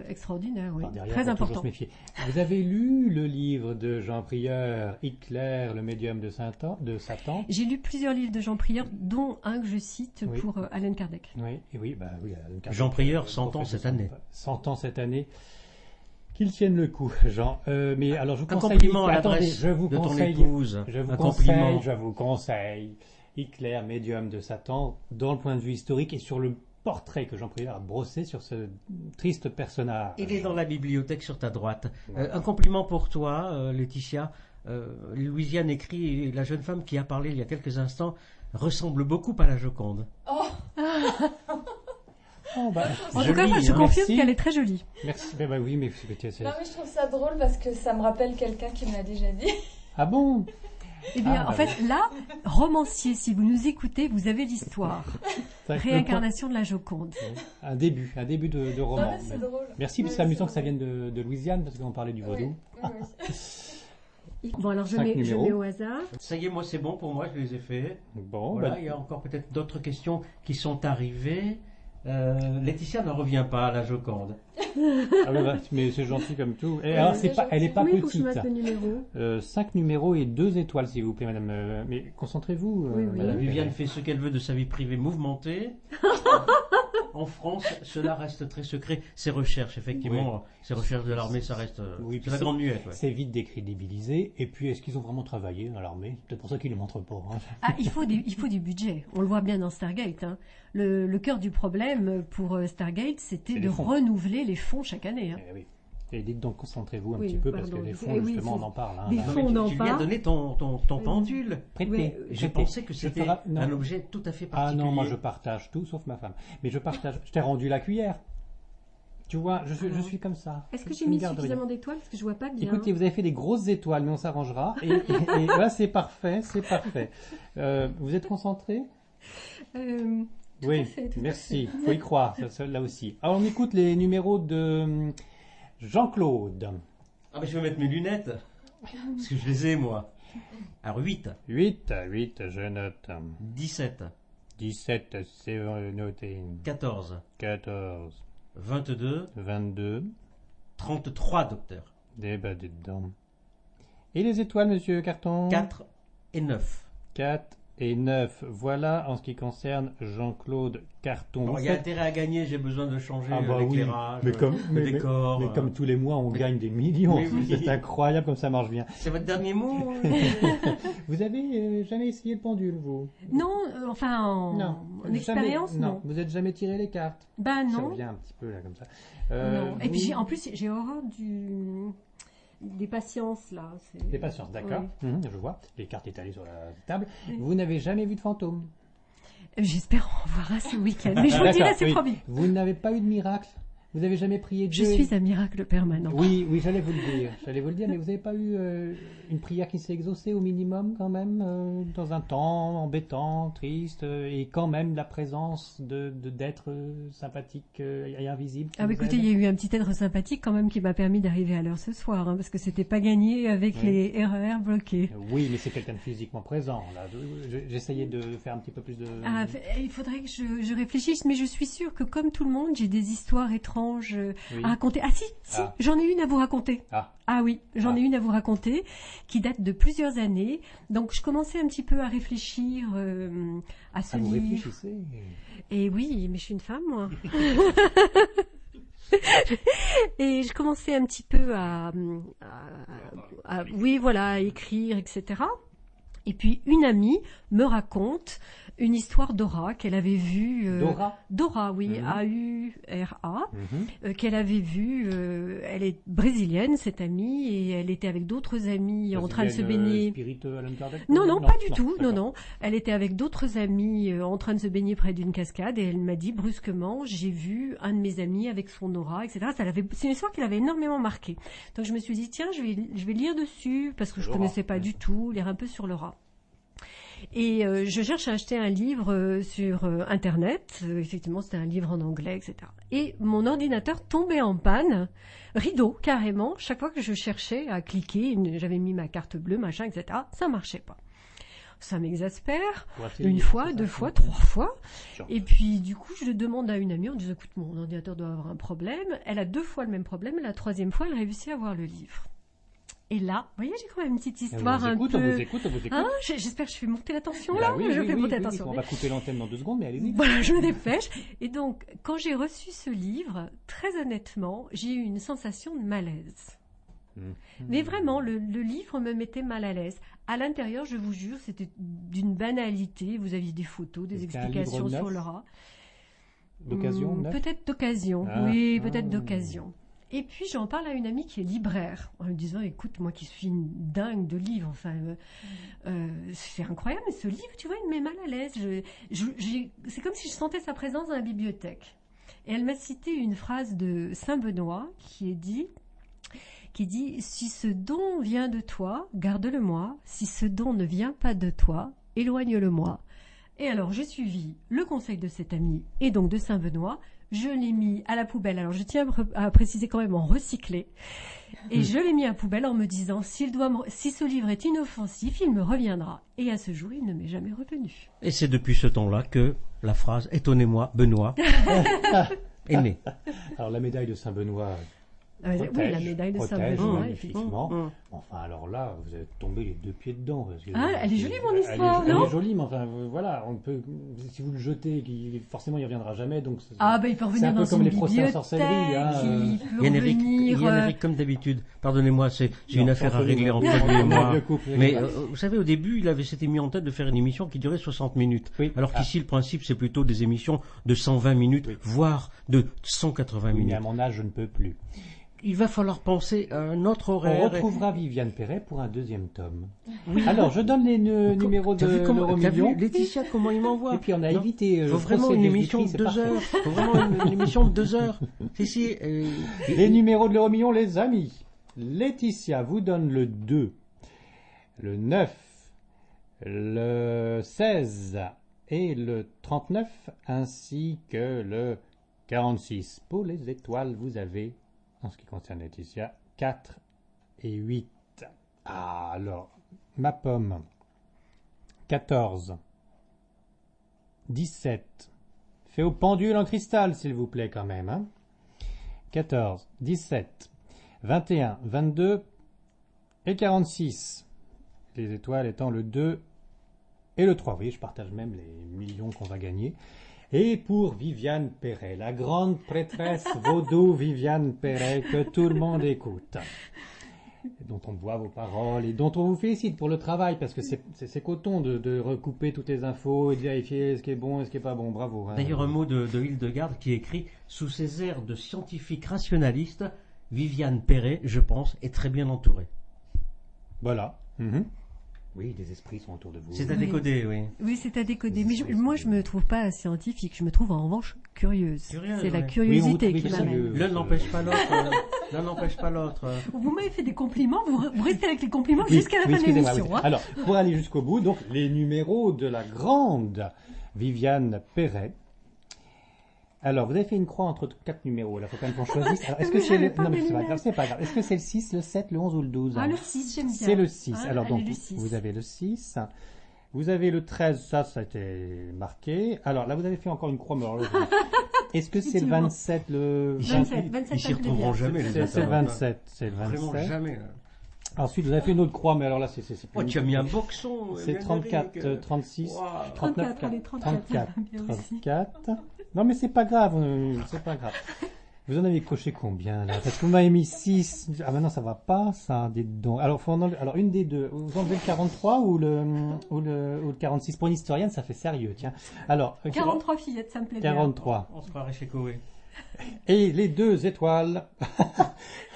extraordinaires, oui, très importants. Vous avez lu le livre de Jean Prieur, Hitler, le médium de Satan? J'ai lu plusieurs livres de Jean Prieur, dont un que je cite pour Allan Kardec. Oui, Allan Kardec. Jean Prieur, 100 ans cette année. 100 ans cette année. Qu'il tienne le coup, Jean. Mais alors, je vous conseille. Un compliment à l'adresse de ton épouse. Je vous conseille Hitler, médium de Satan, dans le point de vue historique et sur le portrait que Jean Prieur a brossé sur ce triste personnage. Il est dans la bibliothèque sur ta droite. Un compliment pour toi, Laetitia. Louisiane écrit, la jeune femme qui a parlé il y a quelques instants ressemble beaucoup à la Joconde. Oh. En tout cas, je confirme qu'elle est très jolie. Merci. Oui, mais non, mais je trouve ça drôle parce que ça me rappelle quelqu'un qui me l'a déjà dit. Ah bon? Eh bien, en fait, là, romancier, si vous nous écoutez, vous avez l'histoire. Réincarnation de la Joconde. Un début de roman. Non, c'est drôle. Merci, c'est amusant que ça vienne de Louisiane, parce qu'on parlait du vaudou. Oui. Bon, alors je mets au hasard. Ça y est, moi c'est bon pour moi, je les ai faits. Bon, voilà, il y a encore peut-être d'autres questions qui sont arrivées. Laetitia n'en revient pas à la Joconde. Mais c'est gentil comme tout. Et alors, elle n'est pas petite. Faut que je mette le numéro. 5 numéros et 2 étoiles, s'il vous plaît, madame. Mais concentrez-vous. Madame Viviane fait ce qu'elle veut de sa vie privée mouvementée. En France, cela reste très secret. Ces recherches, effectivement, ces recherches de l'armée, ça reste c'est la grande muette. C'est vite décrédibilisé. Et puis, est-ce qu'ils ont vraiment travaillé dans l'armée? C'est peut-être pour ça qu'ils ne le montrent pas. Hein. Il faut du budget. On le voit bien dans Stargate. Hein. Le cœur du problème pour Stargate, c'était de renouveler les fonds chaque année. Hein. Oui. Et dites donc, concentrez-vous un petit peu, parce que les fonds, justement, on en parle. Hein, les fonds, on en parle. Tu lui as donné ton pendule. Prêtez. Je pensais que c'était un objet tout à fait particulier. Ah non, moi je partage tout, sauf ma femme. Mais je t'ai rendu la cuillère. Tu vois, je suis comme ça. Est-ce que Je j'ai ne mis garde rien. suffisamment d'étoiles? Parce que je vois pas bien. Écoutez, vous avez fait des grosses étoiles, mais on s'arrangera. Et là, c'est parfait, c'est parfait. Vous êtes concentré? Oui, merci. Il faut y croire, là aussi. Alors, on écoute les numéros de Jean-Claude. Ah, mais je vais mettre mes lunettes. Parce que je les ai, moi. Alors, 8. 8, je note. 17. 17, c'est noté. 14. 14, 22. 22. 33, docteur. Débat dedans. Et les étoiles, monsieur Carton? 4 et 9. 4 et 9. Voilà en ce qui concerne Jean-Claude Carton. Bon, Vous il y a faites- intérêt à gagner, j'ai besoin de changer Ah bah oui, l'éclairage, mais comme, le décor. mais comme tous les mois, on gagne des millions. Oui, oui. C'est incroyable comme ça marche bien. C'est votre dernier mot Vous avez jamais essayé le pendule, vous? Non, enfin, en Jamais- expérience, non. Vous n'êtes jamais tiré les cartes? Bah Ça non. revient un petit peu là comme ça. Non. Et puis vous- en plus, j'ai horreur des patiences là. Des patients, d'accord. Oui. Je vois. Les cartes étalées sur la table. Vous n'avez jamais vu de fantôme? J'espère en voir un ce week-end. Mais je vous le dirai, c'est oui. promis. Vous n'avez pas eu de miracle? Vous n'avez jamais prié Je Dieu? suis un miracle permanent. Oui, j'allais vous le dire. Mais vous n'avez pas eu une prière qui s'est exaucée au minimum quand même, dans un temps embêtant, triste, et quand même la présence d'êtres sympathiques et invisibles. qui Ah bah vous écoutez, il aident? y a eu un petit être sympathique quand même qui m'a permis d'arriver à l'heure ce soir, hein, parce que c'était pas gagné avec Oui. les RER bloqués. Oui, mais c'est quelqu'un de physiquement présent. Là, j'essayais de faire un petit peu plus de. Ah, il faudrait que je réfléchisse, mais je suis sûre que comme tout le monde, j'ai des histoires étranges Oui. à raconter. Ah si, Ah. j'en ai une à vous raconter. Ah, Ah oui, j'en ai une à vous raconter qui date de plusieurs années. Donc je commençais un petit peu à réfléchir à ce vous livre. réfléchissez. Et oui, mais je suis une femme, moi. Et je commençais un petit peu oui, voilà, à écrire, etc. Et puis une amie me raconte une histoire d'aura qu'elle avait vue. Dora, oui, Mhm. A-U-R-A, qu'elle avait vue. Elle est brésilienne, cette amie, et elle était avec d'autres amis en train de se baigner. Spirit Allan Kardec? Non, pas du tout. d'accord. Non. Elle était avec d'autres amis en train de se baigner près d'une cascade et elle m'a dit brusquement, j'ai vu un de mes amis avec son aura, etc. C'est une histoire qui l'avait énormément marquée. Donc je me suis dit, tiens, je vais lire dessus parce que je L'aura, connaissais pas du tout, lire un peu sur l'aura. Et je cherche à acheter un livre sur Internet. Effectivement, c'était un livre en anglais, etc. Et mon ordinateur tombait en panne, rideau carrément. Chaque fois que je cherchais à cliquer, j'avais mis ma carte bleue, machin, etc. Ça marchait pas. Ça m'exaspère. Une fois, deux fois, trois fois. Et puis, du coup, je le demande à une amie en disant, écoute, mon ordinateur doit avoir un problème. Elle a 2 fois le même problème. La 3e fois, elle réussit à avoir le livre. Et là, vous voyez, j'ai quand même une petite histoire on vous écoute. Hein, j'espère que je fais monter la tension Bah là. oui, je oui, fais oui, monter la oui, tension. on va couper l'antenne dans 2 secondes, mais allez-y. Voilà, je me dépêche. Et donc, quand j'ai reçu ce livre, très honnêtement, j'ai eu une sensation de malaise. Mais vraiment, le livre me mettait mal à l'aise. À l'intérieur, je vous jure, c'était d'une banalité. Vous aviez des photos, des C'était un explications livre sur neuf l'aura. D'occasion, neuf? Peut-être d'occasion, Ah. oui, Ah. peut-être d'occasion. Et puis j'en parle à une amie qui est libraire, en lui disant, écoute, moi qui suis une dingue de livres, enfin, c'est incroyable, mais ce livre, tu vois, il me met mal à l'aise. C'est comme si je sentais sa présence dans la bibliothèque. Et elle m'a cité une phrase de Saint Benoît qui dit, si ce don vient de toi, garde-le-moi. Si ce don ne vient pas de toi, éloigne-le-moi. Et alors, j'ai suivi le conseil de cette amie et donc de Saint Benoît. Je l'ai mis à la poubelle. Alors, je tiens à préciser quand même en recyclé. Et je l'ai mis à la poubelle en me disant, si ce livre est inoffensif, il me reviendra. Et à ce jour, il ne m'est jamais revenu. Et c'est depuis ce temps-là que la phrase « Étonnez-moi, Benoît » est née. Alors, la médaille de Saint-Benoît Oui, la médaille de Saint protège, Benoît, magnifiquement. Enfin, alors là, vous êtes tombé les 2 pieds dedans. Parce que elle est jolie, mon histoire, elle non est jolie, mais enfin, voilà, on peut, si vous le jetez, forcément, il reviendra jamais. Donc, il peut revenir dans une bibliothèque, il peut revenir... Yann-Éric, comme d'habitude, pardonnez-moi, j'ai une affaire à régler entre lui et moi. Mais vous savez, au début, il s'était mis en tête de faire une émission qui durait 60 minutes. Oui. Alors qu'ici, le principe, c'est plutôt des émissions de 120 minutes, voire de 180 Oui, mais minutes. à mon âge, je ne peux plus. il va falloir penser à un autre On horaire. retrouvera Viviane Perret pour un deuxième tome. Alors, je donne les numéros de T'as l'euro-million. vu, Laetitia, comment il m'envoie? Et puis, on a Non. évité Il le faut vraiment procès une des émission de vitrines, c'est 2 parfait. heures. Il faut vraiment une émission de 2 heures. Si, Les numéros de l'euro-million, les amis. Laetitia vous donne le 2, le 9, le 16 et le 39, ainsi que le 46. Pour les étoiles, vous avez, en ce qui concerne Laetitia, 4 et 8. Ah, alors, ma pomme, 14, 17. Fait au pendule en cristal, s'il vous plaît, quand même. Hein. 14, 17, 21, 22 et 46. Les étoiles étant le 2 et le 3. Oui, je partage même les millions qu'on va gagner. Et pour Viviane Perret, la grande prêtresse vaudou Viviane Perret, que tout le monde écoute, et dont on voit vos paroles et dont on vous félicite pour le travail, parce que c'est coton de recouper toutes les infos et de vérifier ce qui est bon et ce qui n'est pas bon. Bravo. Hein. D'ailleurs, un mot de Hildegarde qui écrit « Sous ses airs de scientifique rationaliste, Viviane Perret, je pense, est très bien entourée. » Voilà. Mhm. Oui, des esprits sont autour de vous. C'est à décoder, oui. Oui, c'est à décoder. Mais moi, je me trouve pas scientifique. Je me trouve en revanche curieuse. Curieuse, C'est la ouais. curiosité Oui, on vous qui trouve m'amène. curieux. L'un n'empêche pas l'autre. L'un n'empêche pas l'autre. Vous m'avez fait des compliments. Vous restez avec les compliments Oui, jusqu'à la oui, fin de excusez-moi, l'émission. oui. Hein. Alors, pour aller jusqu'au bout, donc les numéros de la grande Viviane Perret. Alors, vous avez fait une croix entre 4 numéros. Là, il faut quand même qu'on choisisse. Alors, est-ce que Mais c'est le... j'avais pas Non, mais mes c'est pas grave, lunettes. c'est pas grave. Est-ce que c'est le 6, le 7, le 11 ou le 12 Ah, le 6, j'aime bien. C'est le 6. Ah, Alors, allez, donc, le 6. vous avez le 6. Vous avez le 13, ça a été marqué. Alors, là, vous avez fait encore une croix. Mais alors là, est-ce que c'est le Effectivement. 27, le 27, Ils 27, s'y ça me plaît retrouveront bien. jamais, les C'est le auteurs. 27. C'est le Vraiment 27. jamais. Là. Ensuite, vous avez fait une autre croix, mais alors là, c'est Oh, tu as mis un boxon. c'est 34, 36, Wow. 39, 34, allez, 34, ça va bien aussi. 34. Non, mais c'est pas grave, c'est pas grave. Vous en avez coché combien, là? Parce que vous m'avez mis 6. Ah, maintenant, ça va pas, ça, dites donc. Alors, alors, une des deux. Vous enlevez le 43 ou le 46? Pour une historienne, ça fait sérieux, tiens. Alors, 43 fillettes, ça me plaît bien. 43. On se croirait chez Koé. Et les 2 étoiles.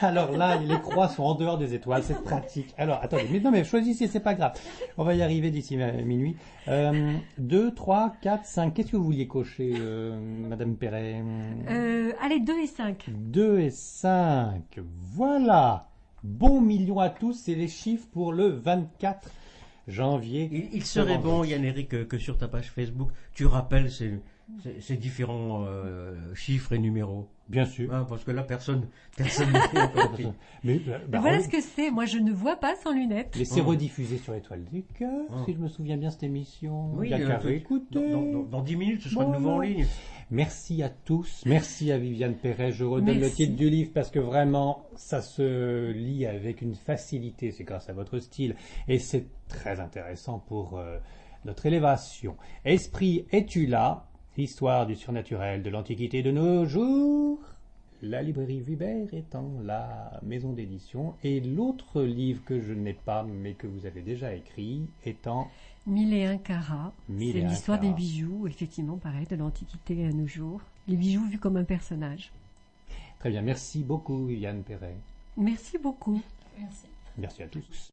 Alors là, les croix sont en dehors des étoiles, c'est pratique. Alors, attendez, mais non, mais choisissez, c'est pas grave. On va y arriver d'ici minuit. 2, 3, 4, 5. Qu'est-ce que vous vouliez cocher, Madame Perret? Allez, 2 et 5. 2 et 5. Voilà. Bon million à tous, c'est les chiffres pour le 24 janvier. Il serait bon, Yann Eric, que sur ta page Facebook, tu rappelles ces différents chiffres et numéros. Bien sûr. Hein, parce que là, personne n'a compris. Mais, Voilà ce que c'est. Moi, je ne vois pas sans lunettes. Laissez rediffuser sur Étoile du Cœur, Oh. si je me souviens bien, cette émission. Oui, Il y a qu'à tout- réécouter. dans 10 minutes, ce sera de nouveau en Voilà. ligne. Merci à tous. Merci à Viviane Perret. Je redonne Merci. le titre du livre parce que vraiment, ça se lit avec une facilité. C'est grâce à votre style. Et c'est très intéressant pour notre élévation. Esprit, es-tu là? Histoire du surnaturel de l'Antiquité de nos jours. La librairie Vuibert étant la maison d'édition. Et l'autre livre que je n'ai pas, mais que vous avez déjà écrit, étant 1001 carats. 1001 C'est l'histoire des carats. bijoux, effectivement, pareil, de l'Antiquité à nos jours. Les bijoux vus comme un personnage. Très bien. Merci beaucoup, Yann Perret. Merci beaucoup. Merci. Merci à tous.